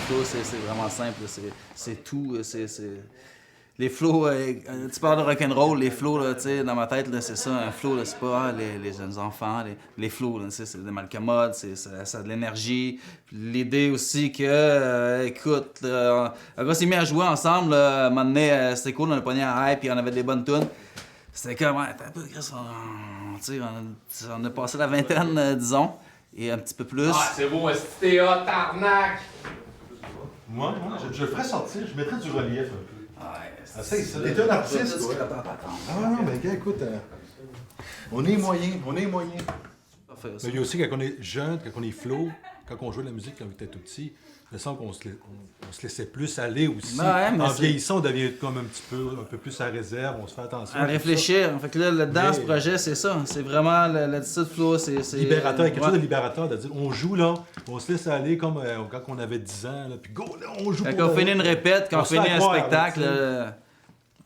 flow, c'est vraiment simple. C'est tout. Les flows, tu parles de rock'n'roll, les flows, là, dans ma tête, c'est ça. Un flow, c'est pas les jeunes enfants. Les flows, c'est des malcommodes, ça a de l'énergie. L'idée aussi que, écoute, on s'est mis à jouer ensemble. À un moment donné, c'était cool, on a pogné un hype et on avait des bonnes tunes. C'était comme, ouais, t'as un peu, Chris, on a passé la vingtaine, disons, et un petit peu plus. Ah, c'est beau, c'était hot, tarnac! Moi, je le ferais sortir, je mettrais du relief un peu. Ouais, Essaye ça. T'es un artiste, toi. Ah non, mais gars, écoute, on est moyen, on est moyen. Parfait, Mais il y a aussi, quand on est jeune, quand on est flow, quand on jouait de la musique quand on était tout petit, il me semble qu'on se laissait plus aller aussi. Ouais, mais en vieillissant, on devient comme un peu plus à réserve, on se fait attention. À réfléchir. Fait que là, dans ce projet, c'est ça. C'est vraiment l'attitude flow. C'est libérateur, quelque chose de libérateur, de dire on joue là, on se laisse aller comme quand on avait 10 ans, là, puis go, là, on joue. Quand on finit une répète, quand on finit un spectacle, là,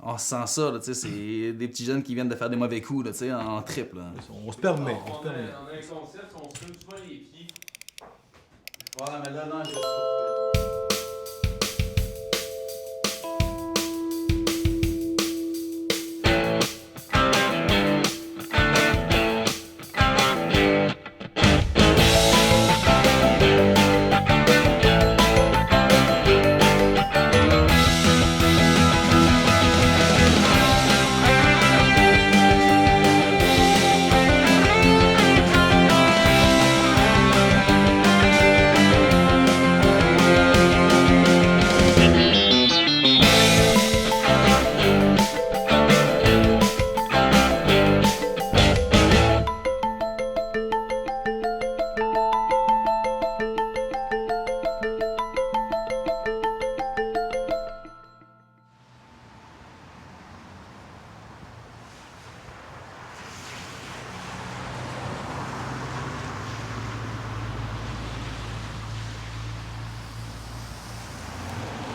on sent ça. C'est des petits jeunes qui viennent de faire des mauvais coups là, en triple. Là. On se permet. On a un concept, on se fume souvent les pieds. Voilà, mais là, non, j'ai...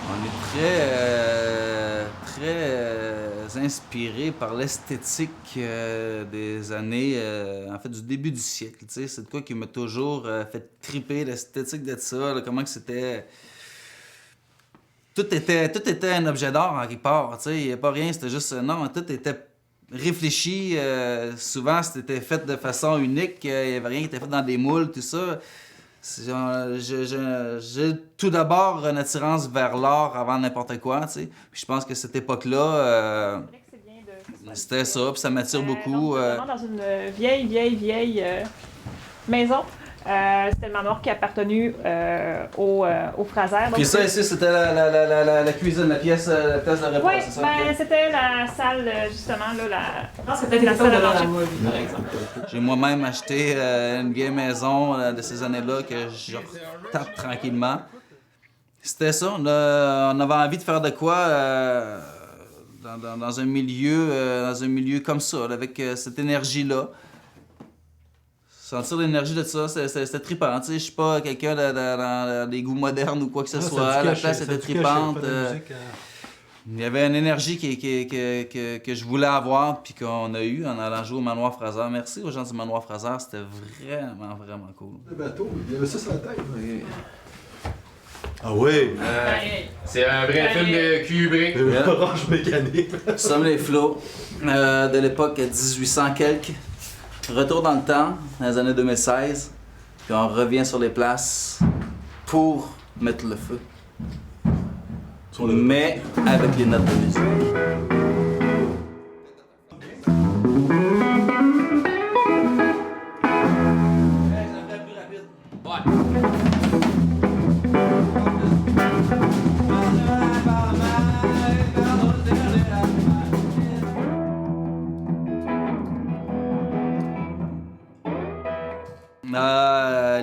On est très inspiré par l'esthétique des années, en fait, du début du siècle. C'est de quoi qui m'a toujours fait triper, l'esthétique de ça, là, comment que c'était... Tout était un objet d'art en quelque part, il n'y a pas rien, c'était juste... Non, tout était réfléchi, souvent c'était fait de façon unique, il n'y avait rien qui était fait dans des moules, tout ça. J'ai tout d'abord une attirance vers l'art avant n'importe quoi, tu sais. Puis je pense que cette époque-là, c'était ça, puis ça m'attire beaucoup. Vraiment dans une vieille maison. C'était le manoir qui a appartenu au Fraser. Puis ça ici, c'était la cuisine, la pièce de repas, oui, c'est ça? Ben, c'était la salle, justement, là, Je pense que peut-être la salle de manger. Par exemple. J'ai moi-même acheté une vieille maison de ces années-là que je tape tranquillement. C'était ça, on avait envie de faire de quoi dans un milieu comme ça, là, avec cette énergie-là. Sentir l'énergie de ça, c'était trippant. Je suis pas quelqu'un dans des goûts modernes ou quoi que ce soit. La place était trippante. Il y avait une énergie que je voulais avoir puis qu'on a eu en allant jouer au Manoir Fraser. Merci aux gens du Manoir Fraser, c'était vraiment cool. Le bateau, il y avait ça sur la tête. Ah oui! C'est un vrai film de Kubrick. Orange mécanique. Nous sommes les flots de l'époque 1800 quelques. Retour dans le temps, dans les années 2016, puis on revient sur les places pour mettre le feu. Mais avec les notes de musique.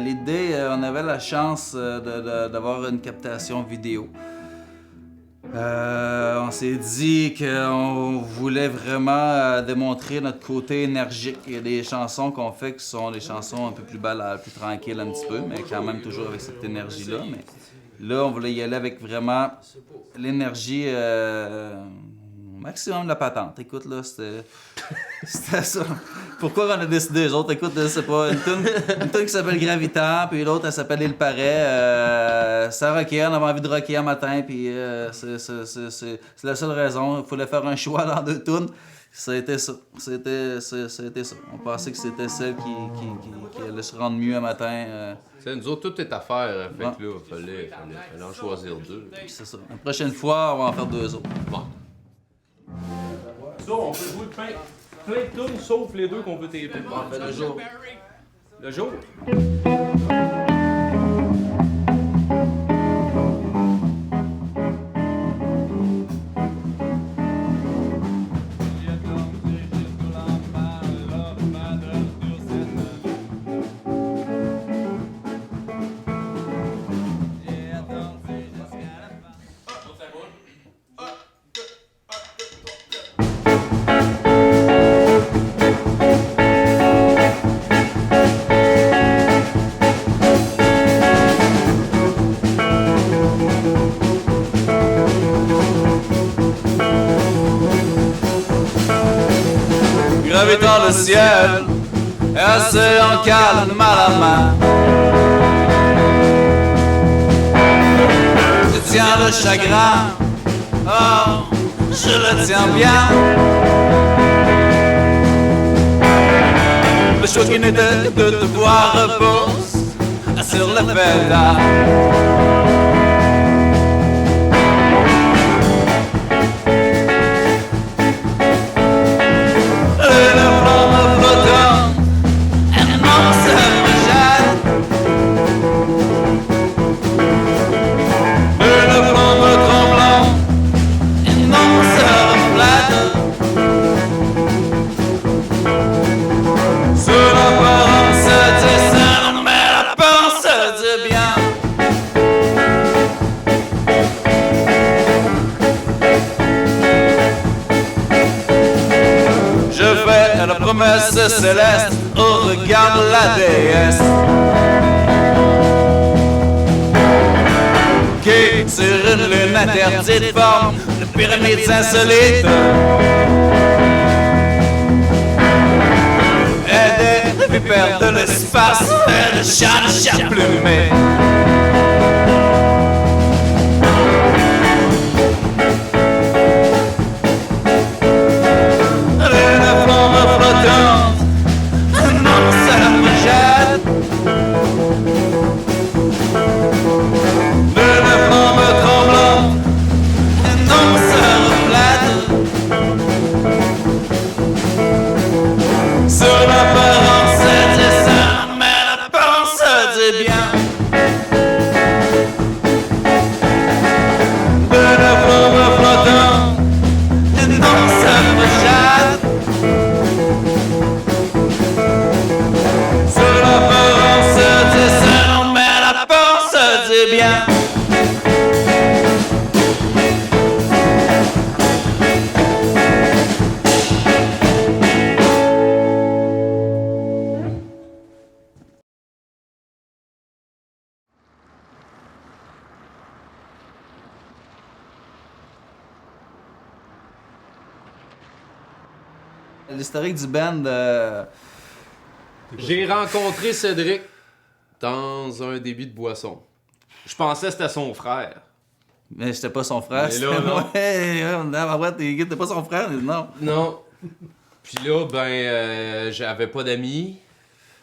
L'idée, on avait la chance d'avoir une captation vidéo. On s'est dit qu'on voulait vraiment démontrer notre côté énergique. Il y a des chansons qu'on fait qui sont des chansons un peu plus ballades, plus tranquilles un petit peu, mais quand même toujours avec cette énergie-là. Mais là, on voulait y aller avec vraiment l'énergie maximum de la patente. Écoute, là, c'était ça. Pourquoi on a décidé, les autres? Écoute, c'est pas une tune qui s'appelle Gravitant, puis l'autre, elle s'appelle Il paraît. Ça rockait, on avait envie de rocker un matin, puis c'est la seule raison. Il fallait faire un choix dans 2 tunes. Ça a été ça. Ça a été ça. On pensait que c'était celle qui allait se rendre mieux un matin. Nous autres, tout est à faire. Fait que là, fallait en choisir 2. C'est ça. La prochaine fois, on va en faire 2 autres. Bon. Ça, on peut jouer plein de tunes, sauf les 2 qu'on peut taper. On fait le jour. Le jour? Gravitant le ciel, assez en calme à la main. Je tiens le chagrin, oh, je le tiens bien. Le choix qui n'était que de te voir repose sur le pédale. La promesse céleste au regard de la déesse qui, sur une lune interdite, forme de pyramides insolites et des vipères de l'espace et de chat plumé. L'historique du band, J'ai rencontré Cédric dans un débit de boisson. Je pensais que c'était son frère. mais j'étais pas son frère. Mais C'était là, non. moi. T'es pas son frère, non. Non. Puis là, j'avais pas d'amis.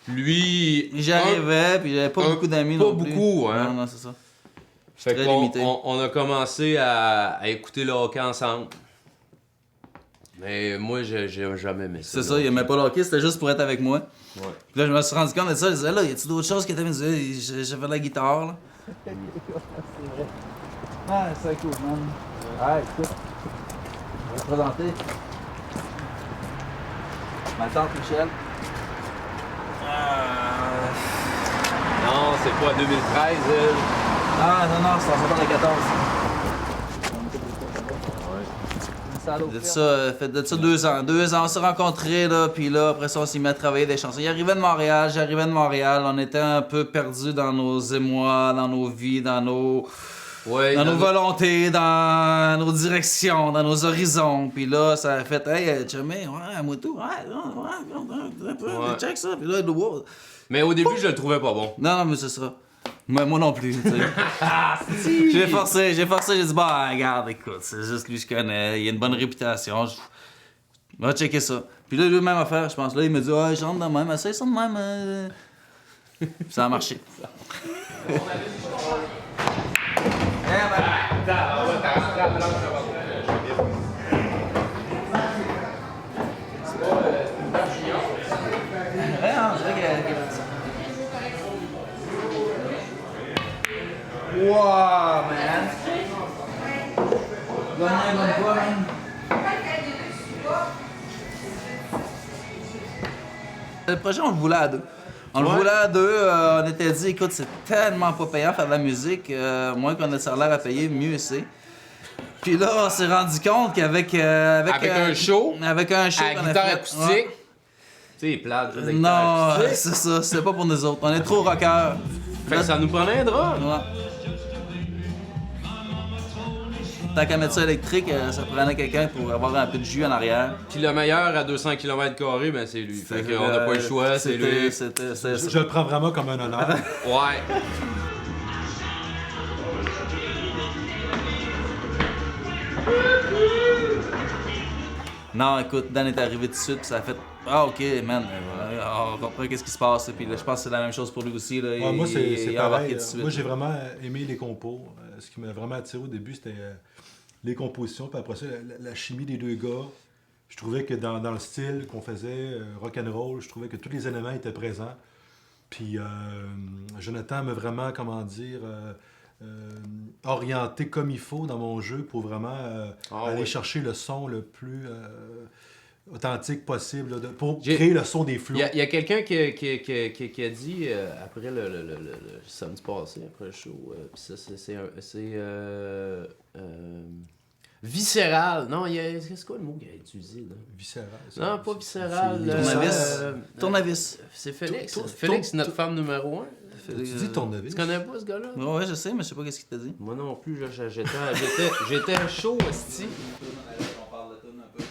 Lui... J'arrivais, puis j'avais pas beaucoup d'amis pas non plus. beaucoup, hein. Non, c'est ça. Fait très qu'on limité. on a commencé à écouter le hockey ensemble. Mais moi, j'ai jamais aimé ça. C'est ça, il aimait pas le hockey, c'était juste pour être avec moi. Ouais. Puis là, je me suis rendu compte de ça, je disais, là, y a-tu d'autres choses que t'aimes? J'avais la guitare, là. C'est vrai. Ah, c'est cool, man. Ah, écoute. Je vais te présenter. Ma tante Michel. Non, c'est pas 2013, elle. Ah, non, c'est en 74. Fait de ça 2 ans. 2 ans, on s'est rencontrés, là, puis là, après ça, on s'est mis à travailler des chansons. Il arrivait de Montréal, j'arrivais de Montréal, on était un peu perdus dans nos émois, dans nos vies, dans nos Ouais, dans nos volontés, dans nos directions, dans nos horizons. Puis là, ça a fait, hey, chumé, ouais, moi tout, ouais, check ça. Puis là, wow. Mais au début, je le trouvais pas bon. Non, mais c'est ça. Moi non plus, tu sais. J'ai forcé, j'ai dit, bah, regarde, écoute, c'est juste lui que je connais, il a une bonne réputation. On va checker ça. Puis là, lui-même a fait, je pense, là, il me dit, ah, je rentre de même, essaye ça de même. Puis ça a marché. Wow, man! Le projet, on le voulait à deux. On le voulait à deux, on était dit, écoute, c'est tellement pas payant faire de la musique, moins qu'on a de salaire à payer, mieux c'est. Puis là, on s'est rendu compte qu'avec un show, avec un show à qu'on a guitare fait, acoustique. ouais. Tu sais, plate, juste avec Non, guitare acoustique. c'est ça, c'est pas pour nous autres. On est trop rockers. Fait que ça nous prenait un drum. Ouais. Tant qu'à mettre ça électrique, ça prenait quelqu'un pour avoir un peu de jus en arrière. Puis le meilleur à 200 km², ben c'est lui. Fait qu'on n'a pas le choix, c'est lui. C'était Je le prends vraiment comme un honneur. Ouais. Non, écoute, Dan est arrivé tout de suite, puis ça a fait ah, ok, man, on comprend qu'est-ce qui se passe. Puis là, je pense que c'est la même chose pour lui aussi. Là. Moi, c'est a embarqué pareil. tout de suite. Moi, j'ai vraiment aimé les compos. Ce qui m'a vraiment attiré au début, c'était les compositions. Puis après ça, la chimie des deux gars. Je trouvais que dans le style qu'on faisait, rock'n'roll, je trouvais que tous les éléments étaient présents. Puis Jonathan m'a vraiment, comment dire, orienté comme il faut dans mon jeu pour vraiment aller chercher le son le plus authentique possible, là, pour créer le son des flots. Il y a quelqu'un qui a dit, après le samedi passé, après le show, pis ça, c'est viscéral. Non, c'est quoi le mot qu'il a utilisé, là? Viscéral. Non, pas viscéral. Tournevis. Tournevis. C'est Félix. Félix, notre femme numéro 1. Tu dis tournevis? Tu connais pas ce gars-là? Ouais, je sais, mais je sais pas qu'est-ce qu'il t'a dit. Moi non plus, là, j'étais chaud, esti. On parle de tune un peu,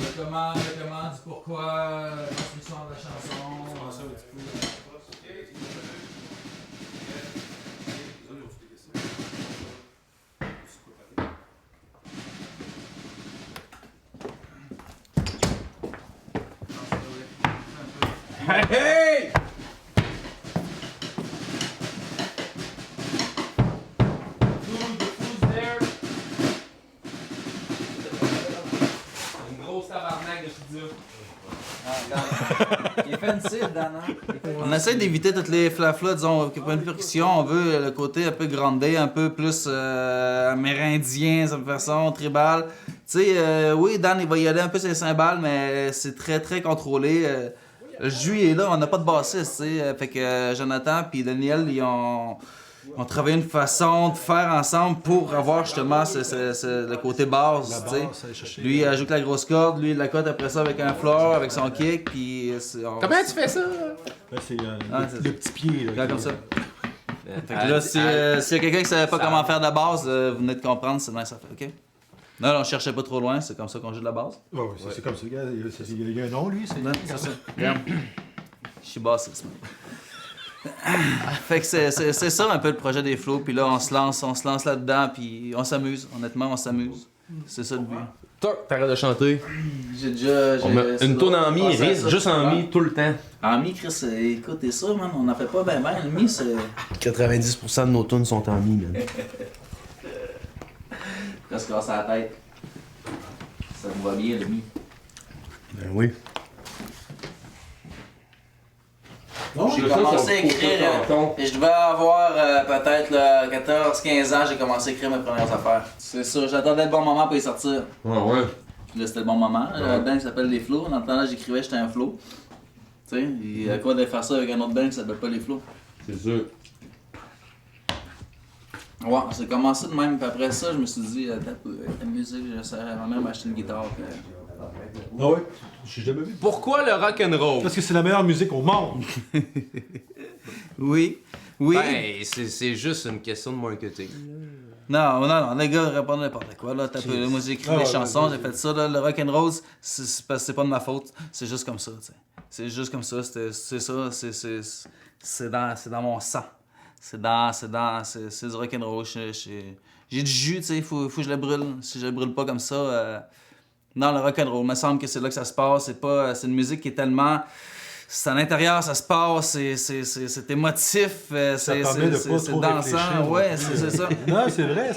le comment, du pourquoi, la construction de la chanson. Hey! Une grosse tabarnak de pizza. Il est fancy, Dan. On essaie d'éviter toutes les flaflas, disons, pour une percussion, on veut le côté un peu grandé, un peu plus amérindien, cette façon, tribal. Tu sais, oui, Dan, il va y aller un peu sur les cymbales, mais c'est très, très contrôlé. Le jus est là, on n'a pas de bassiste, tu sais. Fait que Jonathan puis Daniel, ils ont travaillé une façon de faire ensemble pour avoir justement le côté basse, La tu sais. basse, aller chercher. Lui, il joue avec la grosse corde, lui, il la cote après ça avec un floor, avec son kick, puis... Comment tu fais ça? Là, c'est c'est le petit pied. Là, Regarde comme ça. Fait que là, s'il y a quelqu'un qui savait pas comment faire de la basse, vous venez de comprendre, c'est nice à faire, OK? Non, on cherchait pas trop loin, c'est comme ça qu'on joue de la basse. Ouais, c'est comme ça. Regarde, il y a un nom, lui. Non, c'est ça. Regarde. Je suis bassiste. Fait que c'est ça un peu le projet des flots, puis là, on se lance là-dedans, puis on s'amuse. Honnêtement, on s'amuse. C'est ça le but. T'arrêtes de chanter. J'ai déjà... Une tourne en mi, juste en mi tout le temps. En mi, Chris, écoute, et ça, man, on n'en fait pas ben. Le mi, c'est... 90% de nos tunes sont en mi, man. Presque casse la tête. Ça me va bien, le mi. Ben oui. J'ai commencé à écrire, et je devais avoir peut-être 14-15 ans, j'ai commencé à écrire mes premières affaires. C'est sûr, j'attendais le bon moment pour y sortir. Ah ouais. Puis là, c'était le bon moment. J'avais un band qui s'appelle Les Flots. Dans le temps là, j'écrivais, j'étais un flow. Tu sais, et à quoi de faire ça avec un autre band qui s'appelle pas Les Flots? C'est sûr. Ouais, j'ai commencé de même, puis après ça, je me suis dit, la musique, ma mère m'a acheté une guitare. Puis, Ah oui? J'ai jamais vu. Pourquoi le rock'n'roll? Parce que c'est la meilleure musique au monde. Oui. Oui. Ben, c'est juste une question de marketing. Non, les gars répondent n'importe quoi. Là, moi, j'ai écrit des chansons, j'ai fait ça. Là, le rock'n'roll, c'est pas de ma faute. C'est juste comme ça, tu sais. C'est juste comme ça. C'est ça. C'est dans mon sang. C'est du rock'n'roll. J'ai du jus, tu sais. Faut que je le brûle. Si je le brûle pas comme ça, non, le rock'n'roll, il me semble que c'est là que ça se passe. C'est une musique qui est tellement... C'est à l'intérieur, ça se passe, c'est émotif, c'est dansant, ouais, c'est ça. Non, c'est vrai.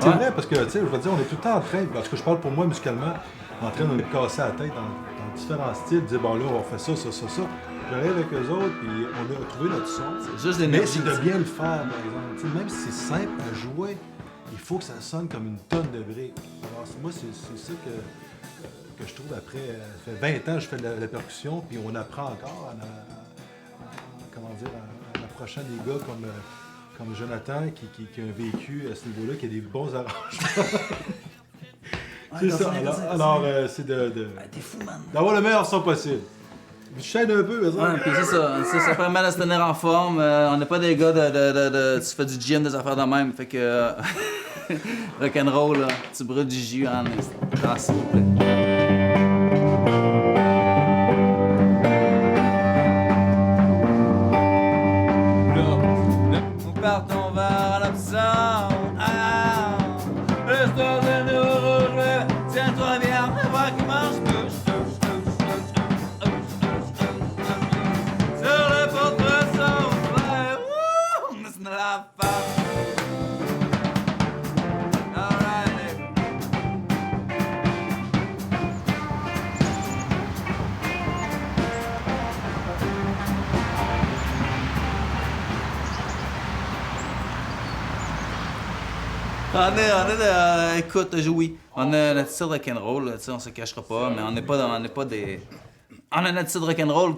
C'est vrai, parce que, tu sais, je veux dire, on est tout le temps en train, parce que je parle pour moi musicalement, en train de me casser la tête dans différents styles, de dire, bon là, on fait ça. J'arrive avec eux autres, puis on a trouvé notre son. C'est juste Mais l'énergie. c'est de bien le faire, par exemple. Tu sais, même si c'est simple à jouer, il faut que ça sonne comme une tonne de briques. Alors, moi, c'est ça que je trouve après. Ça fait 20 ans que je fais de la percussion, puis on apprend encore à approchant des gars comme Jonathan, qui a un vécu à ce niveau-là, qui a des bons arrangements. C'est ça. Alors, c'est T'es fou, man. d'avoir le meilleur son possible. Je chaîne un peu, mais ça. Ouais, puis c'est ça. Ça permet de se tenir en forme. On n'est pas des gars tu fais du gym, des affaires de même. Fait que. Rock'n'roll, là, tu brûles du jus en instant, s'il vous plaît. Nous partons vers l'absence. L'histoire de nous rouge, tiens-toi bien, vois qui marche plus. Sur le porte-souffle, c'est la face. Alright. Écoute, oui, on a notre style rock'n'roll, on se cachera pas, mais on n'est pas des... On a notre style rock'n'roll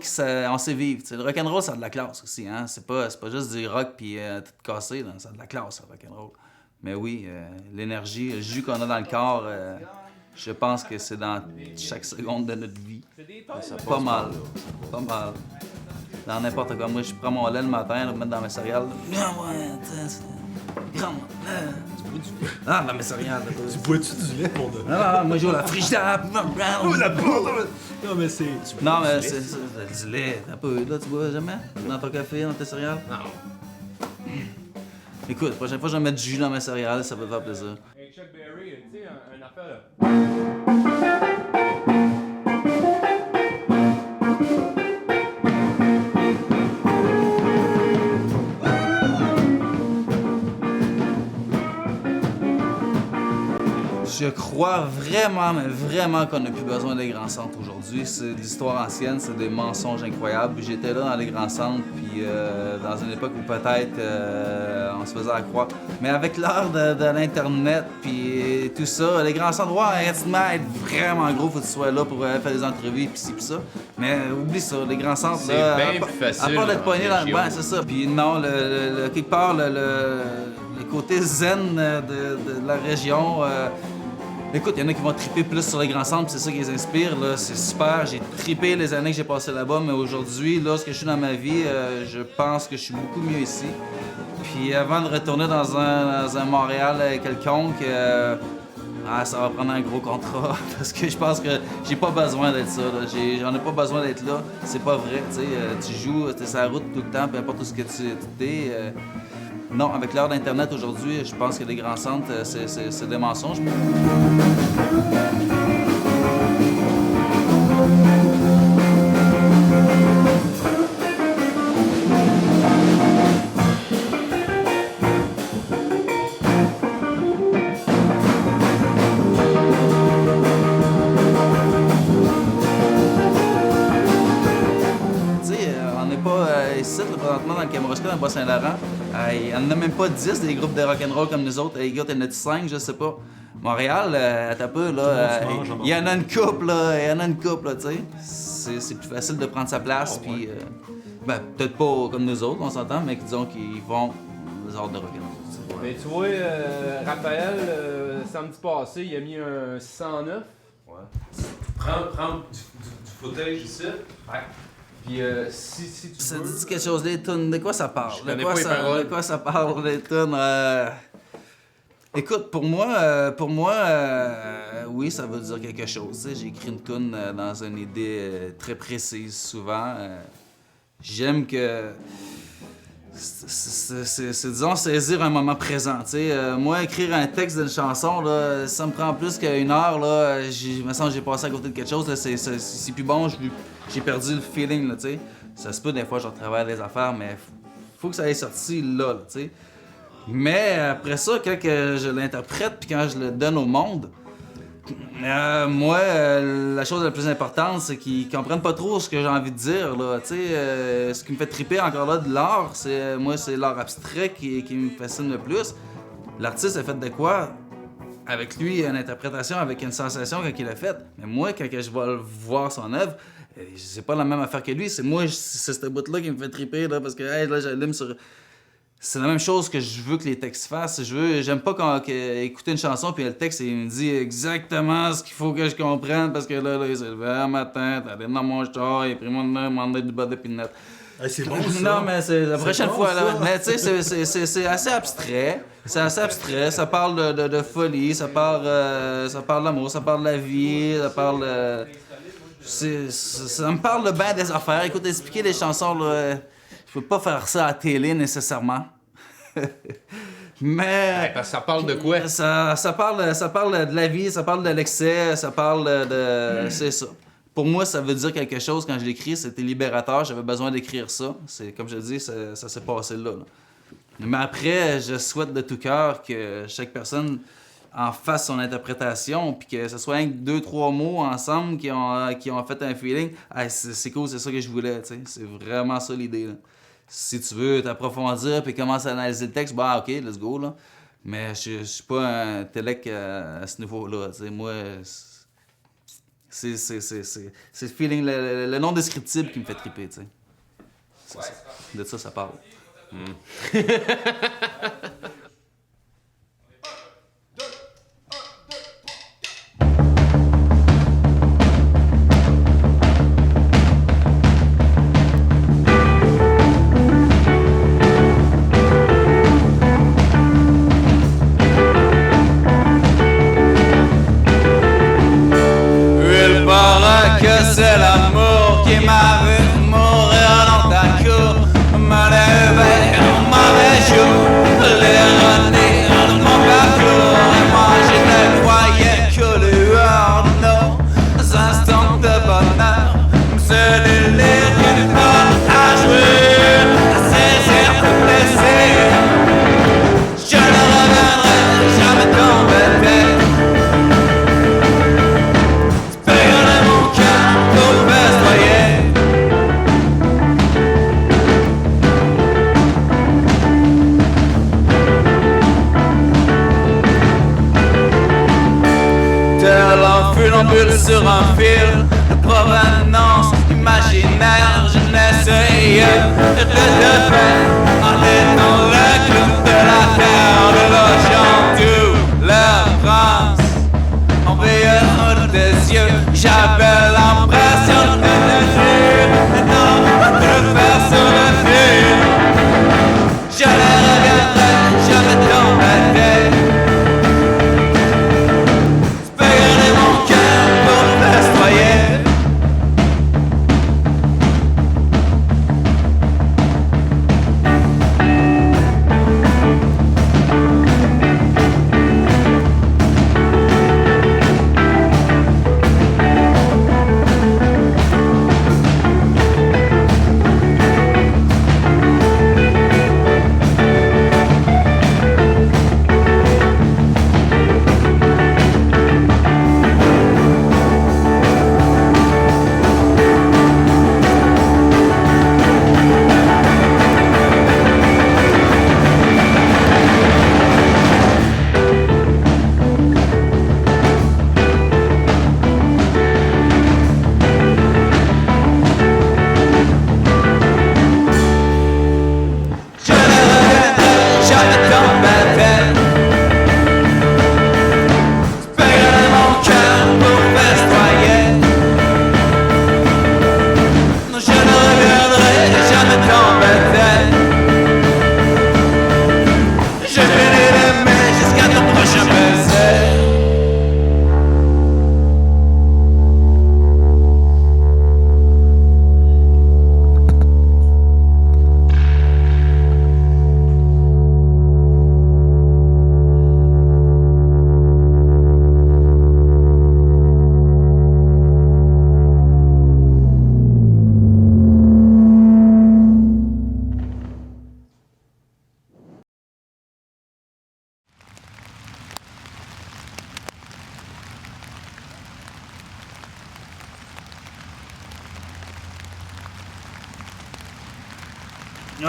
on sait vivre. T'sais. Le rock'n'roll, ça a de la classe aussi, hein. C'est pas juste du rock puis tout cassé, là. Ça a de la classe, le rock'n'roll. Mais oui, l'énergie, le jus qu'on a dans le corps, je pense que c'est dans chaque seconde de notre vie. Pas mal. Dans n'importe quoi. Moi, je prends mon lait le matin, le mettre dans mes céréales. Dans mes céréales. Tu bois-tu du lait pour de... Non, moi, je joue à la frigidaire. Oh, la poudre! Non, mais c'est... Non, mais c'est ça, du lait. Un peu, là, tu bois jamais? Dans ton café, dans tes céréales? Non. Écoute, la prochaine fois, je vais mettre du jus dans mes céréales, ça va te faire plaisir. Hey, Chuck Berry, tu sais, un affaire là. Je crois vraiment, mais vraiment qu'on n'a plus besoin des grands centres aujourd'hui. C'est de l'histoire ancienne, c'est des mensonges incroyables. J'étais là dans les grands centres, puis dans une époque où peut-être on se faisait à croire. Mais avec l'heure de l'Internet, puis tout ça, les grands centres, ouais, être vraiment gros, faut que tu sois là pour faire des entrevues, puis ci, puis ça. Mais oublie ça, les grands centres, C'est là, bien plus facile à part d'être en poigné dans le région. banc, c'est ça. Puis non, quelque part, le côté zen de la région... Écoute, il y en a qui vont triper plus sur les grands centres, c'est ça qui les inspire, là. C'est super. J'ai trippé les années que j'ai passées là-bas, mais aujourd'hui, lorsque je suis dans ma vie, je pense que je suis beaucoup mieux ici. Puis avant de retourner dans un Montréal quelconque, ça va prendre un gros contrat, parce que je pense que j'ai pas besoin d'être ça, là. J'en ai pas besoin d'être là. C'est pas vrai, tu sais. Tu joues, t'es sur la route tout le temps, peu importe où ce que tu es. Non, avec l'heure d'Internet aujourd'hui, je pense que les grands centres, c'est des mensonges. Ici, là, présentement, dans le Kamouraska, dans le Bas-Saint-Laurent, il n'y en a même pas 10 des groupes de rock'n'roll comme nous autres. Les gars, t'en as-tu 5, je sais pas. Montréal, t'as peu, là, il y en a une couple, là, tu sais. C'est plus facile de prendre sa place, puis... ben, peut-être pas comme nous autres, on s'entend, mais disons qu'ils vont aux arts de rock'n'roll. Mais tu vois, Raphaël, samedi passé, il a mis un 609. Ouais. Prends du footage ici. Ouais. Puis si tu Ça veux... dit quelque chose, les tunes, de quoi ça parle? Je connais pas les paroles. De quoi ça parle, les tunes? Écoute, pour moi, oui, ça veut dire quelque chose. Tu sais, j'ai écrit une tune dans une idée très précise, souvent. J'aime que... C'est, disons, saisir un moment présent, tu sais. Moi, écrire un texte d'une chanson, là, ça me prend plus qu'une heure, là. Je me sens que j'ai passé à côté de quelque chose, là. C'est plus bon, j'ai perdu le feeling, là, tu sais. Ça se peut, des fois, je retravaille des affaires, mais faut que ça ait sorti là, tu sais. Mais après ça, quand je l'interprète puis quand je le donne au monde, moi, la chose la plus importante, c'est qu'ils comprennent pas trop ce que j'ai envie de dire, là. Tu sais, ce qui me fait triper encore là de l'art, c'est l'art abstrait qui me fascine le plus. L'artiste a fait de quoi? Avec lui, une interprétation, avec une sensation quand il l'a fait. Mais moi, quand je vais voir son œuvre, c'est pas la même affaire que lui. C'est ce bout-là qui me fait triper, là, parce que hey, là, j'allume sur... C'est la même chose que je veux que les textes fassent. J'aime pas écouter une chanson puis le texte il me dit exactement ce qu'il faut que je comprenne parce que là il s'est levé un matin, t'es allé dans mon char, il a pris mon nom, il m'a demandé du bas de pinette. Hey, c'est bon, ça. Non, mais c'est la prochaine bon, fois. ça. Là. Mais tu sais, c'est assez abstrait. C'est assez abstrait. Ça parle de folie, ça parle d'amour, ça parle de la vie, ça parle... ça me parle de bien des affaires. Écoute, expliquer des chansons, là, je peux pas faire ça à la télé nécessairement. Mais... Parce que ça parle de quoi? Ça parle de la vie, ça parle de l'excès, ça parle de... C'est ça. Pour moi, ça veut dire quelque chose. Quand je l'écris, c'était libérateur. J'avais besoin d'écrire ça. C'est comme je dis, ça s'est passé là. Mais après, je souhaite de tout cœur que chaque personne en fasse son interprétation, puis que ce soit un, 2, 3 mots ensemble qui ont fait un feeling. Ah, c'est cool, c'est ça que je voulais. T'sais. C'est vraiment ça l'idée. Là. Si tu veux t'approfondir puis commencer à analyser le texte, bah ok, let's go. Là. Mais je suis pas un télec à ce niveau-là. T'sais. Moi, c'est le feeling, le non descriptible qui me fait triper. T'sais. C'est ça. De ça parle. C'est l'amour qui m'a vu mourir dans ta cour, me lever dans mauvais jour, l'ironie de mon parcours. Et moi je ne croyais que lueur de nos instants de bonheur, c'est l'élire qui nous donne à jouer, à saisir le plaisir. Je ne reviendrai jamais t'embêter. Sur un fil de provenance imaginaire, je n'essayais de te faire en étant le clown de la terre, de l'ocean tout le prince. En veillant tes yeux, j'avais l'impression de te dire et non de le faire sur le fil. Je ne reviendrai jamais t'embêter.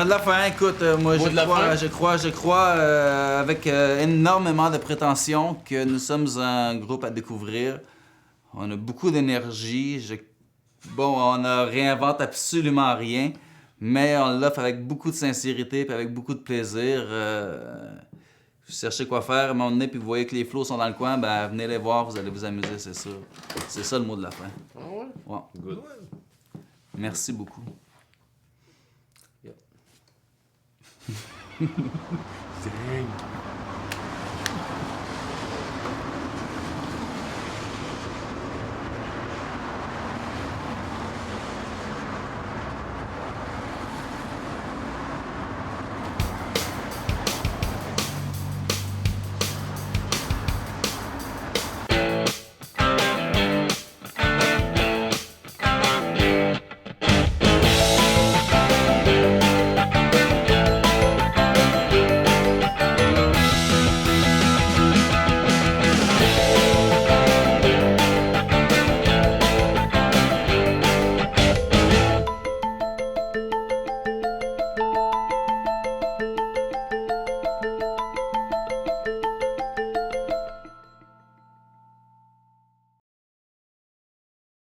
De la fin, écoute, moi Mot de la fin? je crois avec énormément de prétention que nous sommes un groupe à découvrir. On a beaucoup d'énergie. Bon, on ne réinvente absolument rien, mais on l'offre avec beaucoup de sincérité et avec beaucoup de plaisir. Vous cherchez quoi faire à un moment donné, puis vous voyez que les flots sont dans le coin, ben venez les voir, vous allez vous amuser, c'est sûr. C'est ça le mot de la fin. Ah ouais? Ouais. Good. Merci beaucoup. Yep. Dang.